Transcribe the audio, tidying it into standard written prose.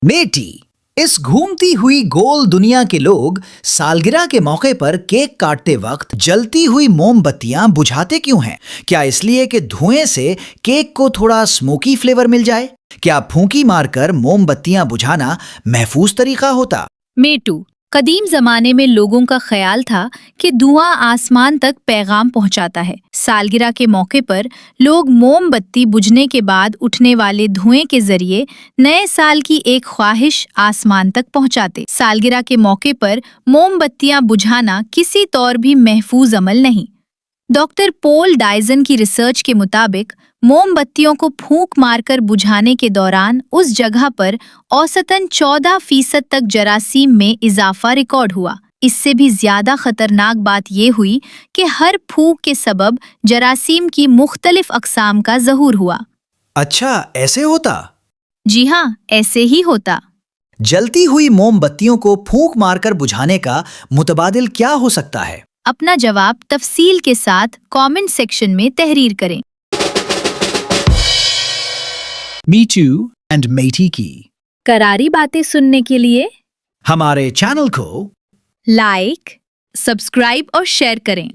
मेटी, इस घूमती हुई गोल दुनिया के लोग सालगिरह के मौके पर केक काटते वक्त जलती हुई मोमबत्तियां बुझाते क्यों हैं? क्या इसलिए कि धुएं से केक को थोड़ा स्मोकी फ्लेवर मिल जाए? क्या फूंकी मारकर मोमबत्तियां बुझाना महफूज तरीका होता? मेटू, कदीम जमाने में लोगों का ख्याल था कि धुआं आसमान तक पैगाम पहुंचाता है। सालगिरह के मौके पर लोग मोमबत्ती बुझने के बाद उठने वाले धुएं के जरिए नए साल की एक ख्वाहिश आसमान तक पहुंचाते। सालगिरह के मौके पर मोमबत्तियां बुझाना किसी तौर भी महफूज अमल नहीं। डॉक्टर पॉल डाइजन की रिसर्च के मुताबिक मोमबत्तियों को फूंक मारकर बुझाने के दौरान उस जगह पर औसतन 14% तक जरासीम में इजाफा रिकॉर्ड हुआ। इससे भी ज्यादा खतरनाक बात ये हुई कि हर फूंक के सबब जरासीम की मुख्तलिफ अक़साम का ज़हूर हुआ। अच्छा, ऐसे होता? जी हाँ, ऐसे ही होता। जलती हुई मोमबत्तियों को फूंक मारकर बुझाने का मुतबादिल क्या हो सकता है? अपना जवाब तफसील के साथ कमेंट सेक्शन में तहरीर करें। मी टू एंड मेटी की करारी बातें सुनने के लिए हमारे चैनल को लाइक, सब्सक्राइब और शेयर करें।